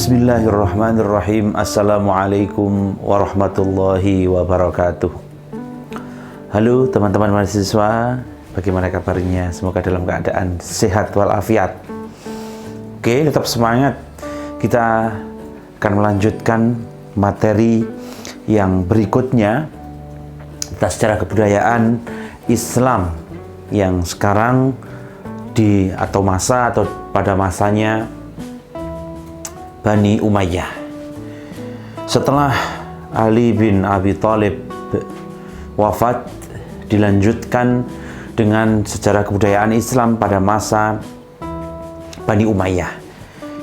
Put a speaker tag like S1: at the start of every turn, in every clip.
S1: Bismillahirrahmanirrahim. Assalamualaikum warahmatullahi wabarakatuh. Halo teman-teman mahasiswa, bagaimana kabarnya? Semoga dalam keadaan sehat walafiat. Oke, tetap semangat. Kita akan melanjutkan materi yang berikutnya tentang sejarah kebudayaan Islam yang sekarang pada masanya Bani Umayyah. Setelah Ali bin Abi Thalib wafat, dilanjutkan dengan sejarah kebudayaan Islam pada masa Bani Umayyah,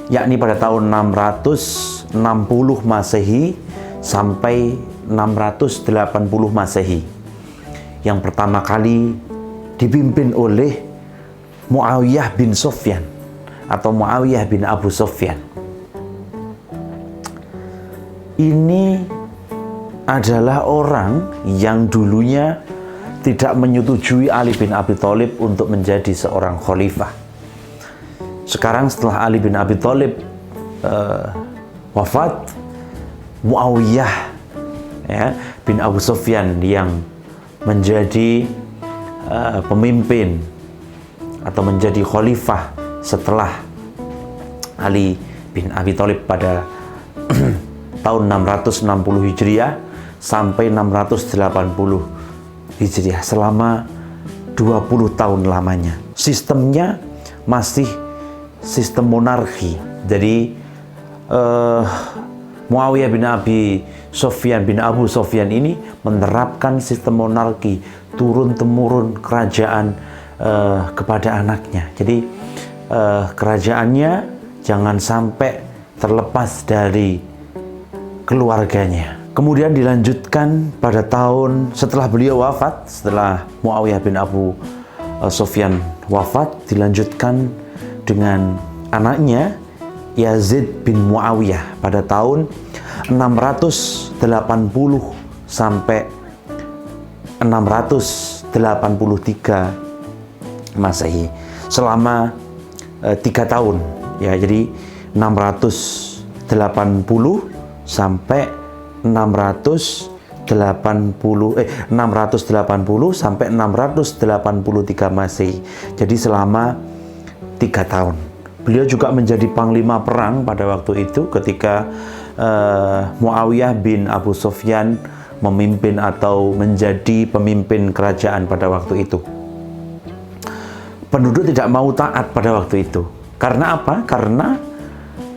S1: yakni pada tahun 660 Masehi sampai 680 Masehi, yang pertama kali dipimpin oleh Muawiyah bin Sufyan atau Muawiyah bin Abu Sufyan. Ini adalah orang yang dulunya tidak menyetujui Ali bin Abi Thalib untuk menjadi seorang khalifah. Sekarang setelah Ali bin Abi Thalib wafat, Muawiyah bin Abu Sufyan yang menjadi pemimpin atau menjadi khalifah setelah Ali bin Abi Thalib pada tahun 660 Hijriah sampai 680 Hijriah, selama 20 tahun lamanya. Sistemnya masih sistem monarki. Jadi Muawiyah bin Abi Sufyan bin Abu Sufyan ini menerapkan sistem monarki, turun-temurun kerajaan kepada anaknya. Jadi kerajaannya jangan sampai terlepas dari keluarganya. Kemudian dilanjutkan pada tahun setelah beliau wafat, setelah Muawiyah bin Abu Sufyan wafat, dilanjutkan dengan anaknya Yazid bin Muawiyah pada tahun 680 sampai 683 Masehi, selama 3 tahun ya. Jadi 680 sampai 680 sampai 683 Masehi. Jadi selama 3 tahun. Beliau juga menjadi panglima perang pada waktu itu ketika Muawiyah bin Abu Sufyan memimpin atau menjadi pemimpin kerajaan pada waktu itu. Penduduk tidak mau taat pada waktu itu. Karena apa? Karena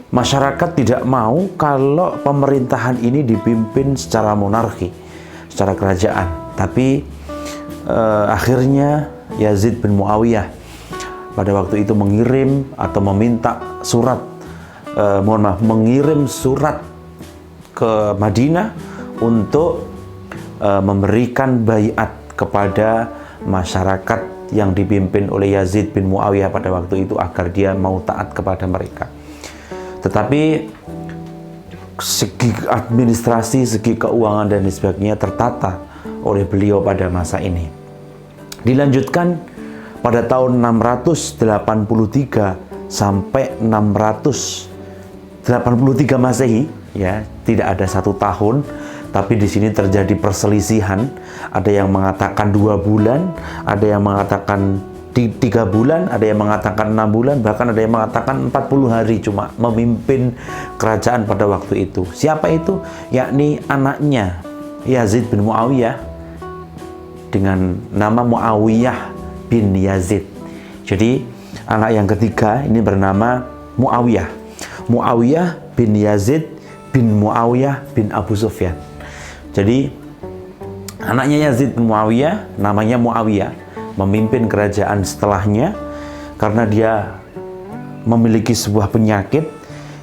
S1: masyarakat tidak mau kalau pemerintahan ini dipimpin secara monarki, secara kerajaan. Tapi akhirnya Yazid bin Muawiyah pada waktu itu mengirim atau meminta surat, mengirim surat ke Madinah untuk memberikan baiat kepada masyarakat yang dipimpin oleh Yazid bin Muawiyah pada waktu itu agar dia mau taat kepada mereka. Tetapi segi administrasi, segi keuangan dan sebagainya tertata oleh beliau pada masa ini. Dilanjutkan pada tahun 683 sampai 683 Masehi, ya, tidak ada 1 tahun, tapi di sini terjadi perselisihan. Ada yang mengatakan 2 bulan, ada yang mengatakan 3 bulan, ada yang mengatakan 6 bulan, bahkan ada yang mengatakan 40 hari cuma memimpin kerajaan pada waktu itu. Siapa itu? Yakni anaknya Yazid bin Muawiyah dengan nama Muawiyah bin Yazid. Jadi anak yang ketiga ini bernama Muawiyah. Muawiyah bin Yazid bin Muawiyah bin Abu Sufyan. Jadi anaknya Yazid bin Muawiyah namanya Muawiyah, memimpin kerajaan setelahnya karena dia memiliki sebuah penyakit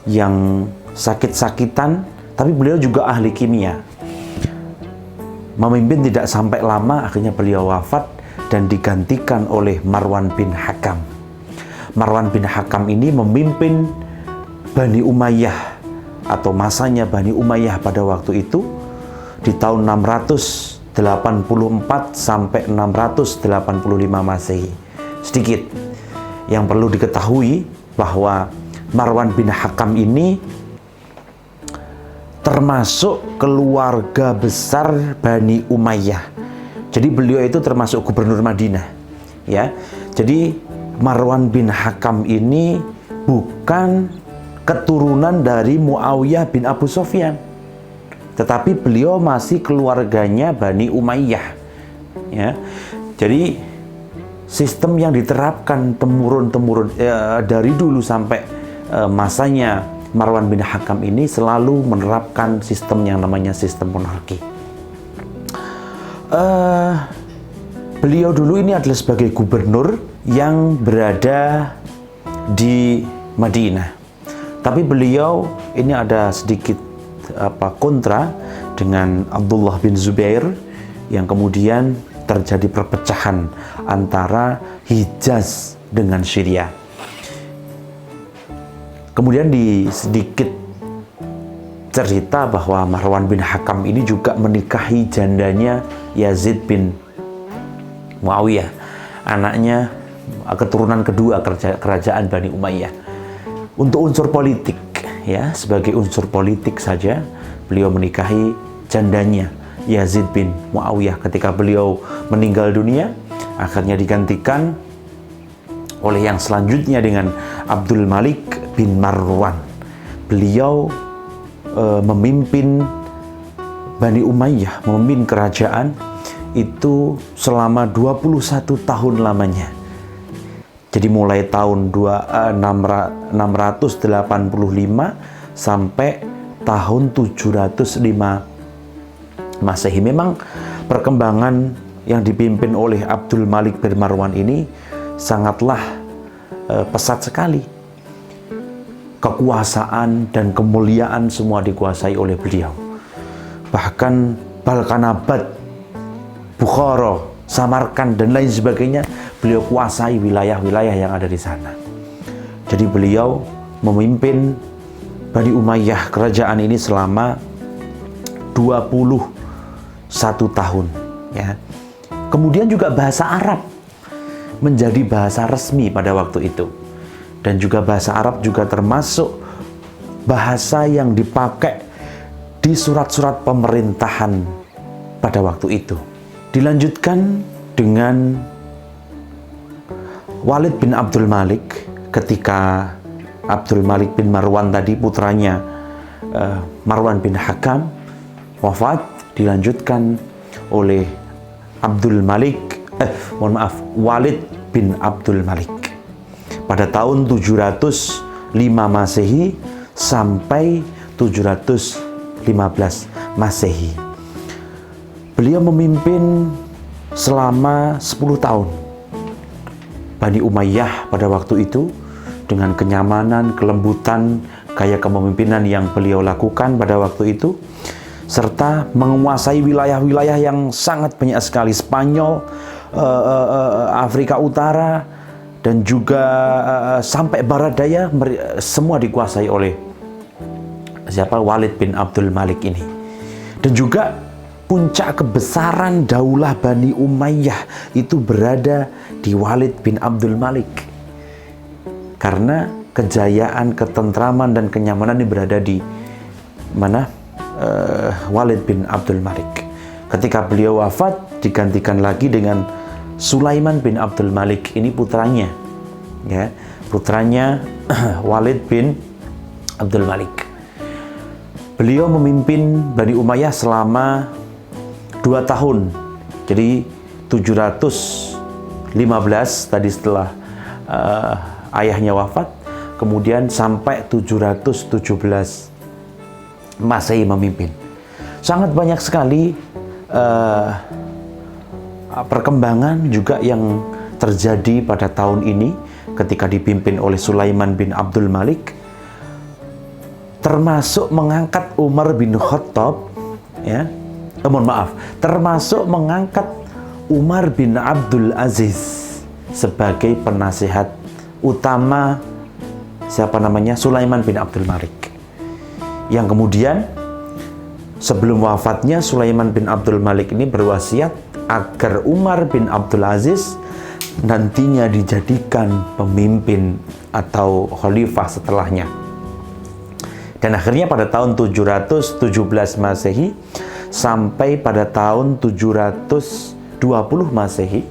S1: yang sakit-sakitan, tapi beliau juga ahli kimia. Memimpin tidak sampai lama, akhirnya beliau wafat dan digantikan oleh Marwan bin Hakam. Marwan bin Hakam ini memimpin Bani Umayyah atau masanya Bani Umayyah pada waktu itu di tahun 684 sampai 685 Masehi. Sedikit yang perlu diketahui bahwa Marwan bin Hakam ini termasuk keluarga besar Bani Umayyah. Jadi beliau itu termasuk gubernur Madinah, ya. Jadi Marwan bin Hakam ini bukan keturunan dari Muawiyah bin Abu Sufyan, tetapi beliau masih keluarganya Bani Umayyah, ya. Jadi sistem yang diterapkan temurun-temurun dari dulu sampai masanya Marwan bin Hakam ini selalu menerapkan sistem yang namanya sistem monarki. Beliau dulu ini adalah sebagai gubernur yang berada di Madinah. Tapi beliau ini ada sedikit kontra dengan Abdullah bin Zubair, yang kemudian terjadi perpecahan antara Hijaz dengan Syria. Kemudian di sedikit cerita bahwa Marwan bin Hakam ini juga menikahi jandanya Yazid bin Muawiyah, anaknya keturunan kedua kerajaan Bani Umayyah. Untuk unsur politik, ya, sebagai unsur politik saja beliau menikahi jandanya Yazid bin Muawiyah. Ketika beliau meninggal dunia, akhirnya digantikan oleh yang selanjutnya dengan Abdul Malik bin Marwan. Beliau memimpin Bani Umayyah, memimpin kerajaan itu selama 21 tahun lamanya. Jadi mulai tahun 685 sampai tahun 705 Masehi. Memang perkembangan yang dipimpin oleh Abdul Malik bin Marwan ini sangatlah pesat sekali. Kekuasaan dan kemuliaan semua dikuasai oleh beliau. Bahkan Balkanabad, Bukhara, Samarkand dan lain sebagainya, beliau kuasai wilayah-wilayah yang ada di sana. Jadi beliau memimpin Bani Umayyah, kerajaan ini selama 21 tahun, ya. Kemudian juga bahasa Arab menjadi bahasa resmi pada waktu itu. Dan juga bahasa Arab juga termasuk bahasa yang dipakai di surat-surat pemerintahan pada waktu itu. Dilanjutkan dengan Walid bin Abdul Malik. Ketika Abdul Malik bin Marwan tadi, putranya Marwan bin Hakam, wafat, dilanjutkan oleh Walid bin Abdul Malik pada tahun 705 Masehi sampai 715 Masehi. Beliau memimpin selama 10 tahun Bani Umayyah pada waktu itu, dengan kenyamanan, kelembutan, gaya kepemimpinan yang beliau lakukan pada waktu itu, serta menguasai wilayah-wilayah yang sangat banyak sekali. Spanyol, Afrika Utara, dan juga sampai Barat Daya, semua dikuasai oleh Walid bin Abdul Malik ini. Dan juga puncak kebesaran daulah Bani Umayyah itu berada di Walid bin Abdul Malik, karena kejayaan, ketentraman dan kenyamanan ini berada di mana? Walid bin Abdul Malik. Ketika beliau wafat, digantikan lagi dengan Sulaiman bin Abdul Malik, ini putranya, ya, putranya Walid bin Abdul Malik. Beliau memimpin Bani Umayyah selama 2 tahun. Jadi 715 tadi setelah ayahnya wafat, kemudian sampai 717 Masehi memimpin. Sangat banyak sekali perkembangan juga yang terjadi pada tahun ini ketika dipimpin oleh Sulaiman bin Abdul Malik, termasuk mengangkat Umar bin Khattab, ya, termasuk mengangkat Umar bin Abdul Aziz sebagai penasihat utama Sulaiman bin Abdul Malik, yang kemudian sebelum wafatnya Sulaiman bin Abdul Malik ini berwasiat agar Umar bin Abdul Aziz nantinya dijadikan pemimpin atau khalifah setelahnya. Dan akhirnya pada tahun 717 Masehi sampai pada tahun 720 Masehi,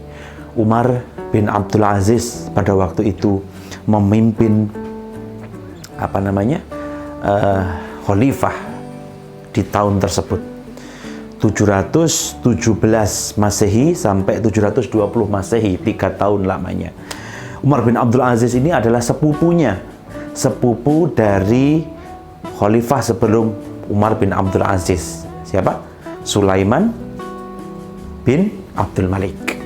S1: Umar bin Abdul Aziz pada waktu itu memimpin khalifah di tahun tersebut. 717 Masehi sampai 720 Masehi, 3 tahun lamanya. Umar bin Abdul Aziz ini adalah sepupu dari khalifah sebelum Umar bin Abdul Aziz. Siapa? Sulaiman bin Abdul Malik.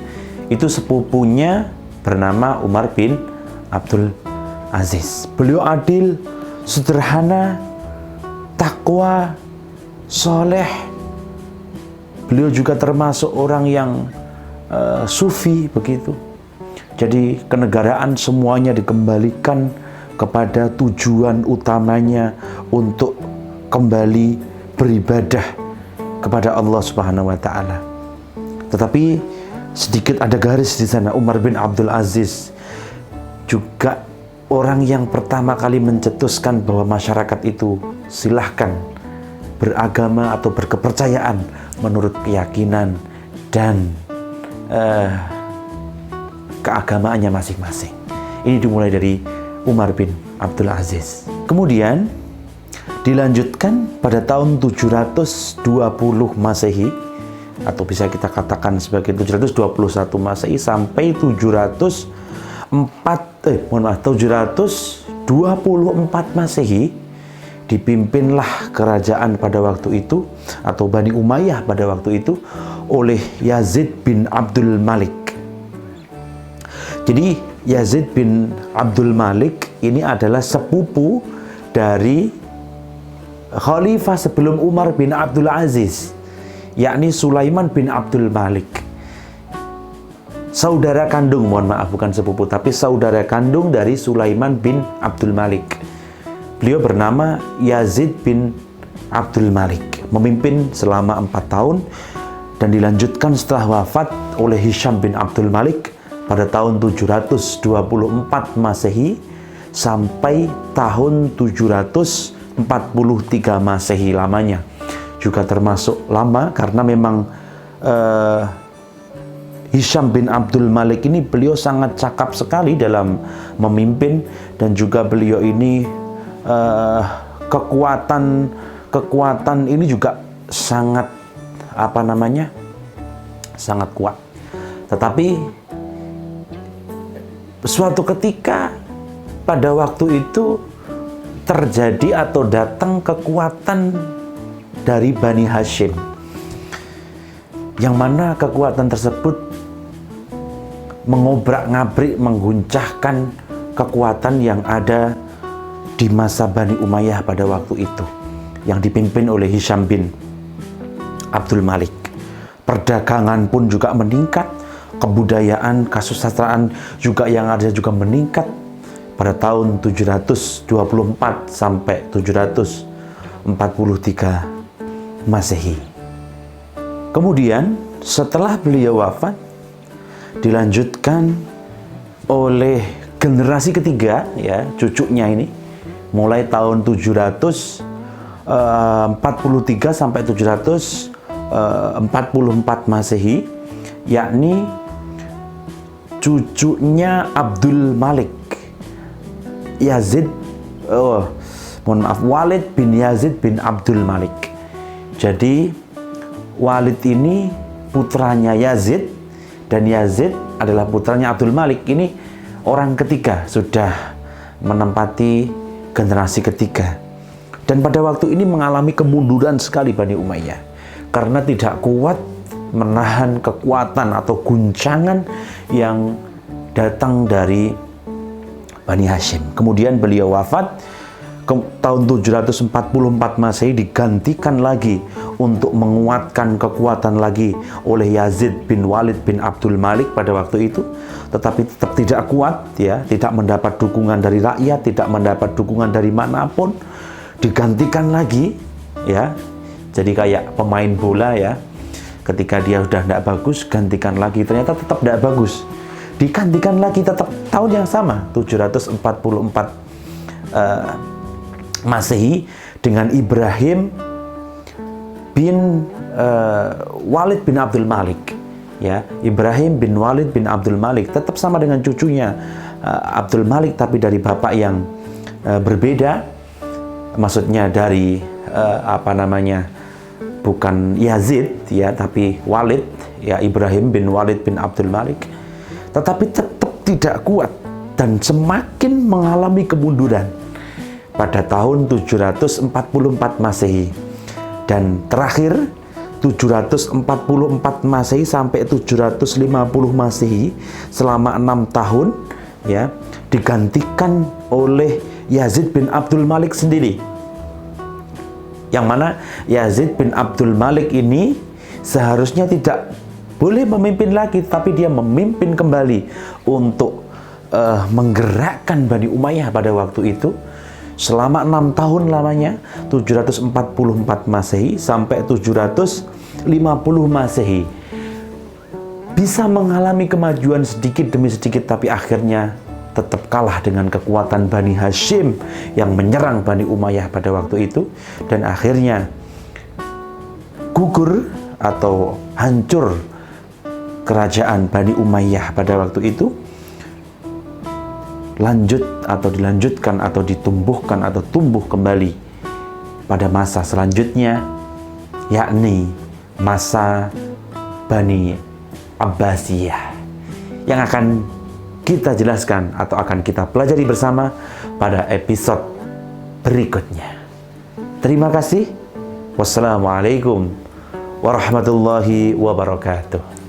S1: Itu sepupunya bernama Umar bin Abdul Aziz. Beliau adil, sederhana, takwa, soleh. Beliau juga termasuk orang yang sufi begitu. Jadi kenegaraan semuanya dikembalikan kepada tujuan utamanya untuk kembali beribadah kepada Allah Subhanahu wa taala. Tetapi sedikit ada garis di sana, Umar bin Abdul Aziz juga orang yang pertama kali mencetuskan bahwa masyarakat itu silahkan beragama atau berkepercayaan menurut keyakinan dan keagamaannya masing-masing. Ini dimulai dari Umar bin Abdul Aziz. Kemudian dilanjutkan pada tahun 720 Masehi, atau bisa kita katakan sebagai 721 Masehi sampai 724 Masehi, dipimpinlah kerajaan pada waktu itu atau Bani Umayyah pada waktu itu oleh Yazid bin Abdul Malik. Jadi Yazid bin Abdul Malik ini adalah sepupu dari khalifah sebelum Umar bin Abdul Aziz, yakni Sulaiman bin Abdul Malik. Saudara kandung, mohon maaf, bukan sepupu, tapi saudara kandung dari Sulaiman bin Abdul Malik. Beliau bernama Yazid bin Abdul Malik, memimpin selama 4 tahun dan dilanjutkan setelah wafat oleh Hisham bin Abdul Malik pada tahun 724 Masehi sampai tahun 743 Masehi lamanya. Juga termasuk lama karena memang Hisham bin Abdul Malik ini beliau sangat cakap sekali dalam memimpin, dan juga beliau ini kekuatan ini juga sangat sangat kuat. Tetapi suatu ketika pada waktu itu terjadi atau datang kekuatan dari Bani Hashim, yang mana kekuatan tersebut mengobrak-ngabrik, mengguncahkan kekuatan yang ada di masa Bani Umayyah pada waktu itu, yang dipimpin oleh Hisham bin Abdul Malik. Perdagangan pun juga meningkat, kebudayaan, kasusastraan juga yang ada juga meningkat pada tahun 724 sampai 743 Masehi. Kemudian setelah beliau wafat, dilanjutkan oleh generasi ketiga, ya, cucunya ini, mulai tahun 743 sampai 744 Masehi, yakni cucunya Abdul Malik, Walid bin Yazid bin Abdul Malik. Jadi Walid ini putranya Yazid, dan Yazid adalah putranya Abdul Malik. Ini orang ketiga, sudah menempati generasi ketiga. Dan pada waktu ini mengalami kemunduran sekali Bani Umayyah, karena tidak kuat menahan kekuatan atau guncangan yang datang dari Bani Hashim. Kemudian beliau wafat tahun 744 Masehi, digantikan lagi untuk menguatkan kekuatan lagi oleh Yazid bin Walid bin Abdul Malik pada waktu itu, tetapi tetap tidak kuat, ya, tidak mendapat dukungan dari rakyat, tidak mendapat dukungan dari manapun. Digantikan lagi, ya, jadi kayak pemain bola, ya, ketika dia sudah tidak bagus, gantikan lagi, ternyata tetap tidak bagus, digantikan lagi, tetap tahun yang sama 744 Masehi, dengan Ibrahim bin Walid bin Abdul Malik. Ya, Ibrahim bin Walid bin Abdul Malik tetap sama dengan cucunya Abdul Malik, tapi dari bapak yang berbeda. Maksudnya dari bukan Yazid ya, tapi Walid ya, Ibrahim bin Walid bin Abdul Malik. Tetapi tetap tidak kuat dan semakin mengalami kemunduran pada tahun 744 Masehi, dan terakhir 744 Masehi sampai 750 Masehi, selama 6 tahun ya, digantikan oleh Yazid bin Abdul Malik sendiri. Yang mana Yazid bin Abdul Malik ini seharusnya tidak boleh memimpin lagi, tapi dia memimpin kembali untuk menggerakkan Bani Umayyah pada waktu itu selama 6 tahun lamanya, 744 Masehi sampai 750 Masehi. Bisa mengalami kemajuan sedikit demi sedikit, tapi akhirnya tetap kalah dengan kekuatan Bani Hashim yang menyerang Bani Umayyah pada waktu itu, dan akhirnya gugur atau hancur kerajaan Bani Umayyah pada waktu itu. Lanjut atau dilanjutkan atau ditumbuhkan atau tumbuh kembali pada masa selanjutnya, yakni masa Bani Abbasiyah, yang akan kita jelaskan atau akan kita pelajari bersama pada episode berikutnya. Terima kasih. Wassalamualaikum warahmatullahi wabarakatuh.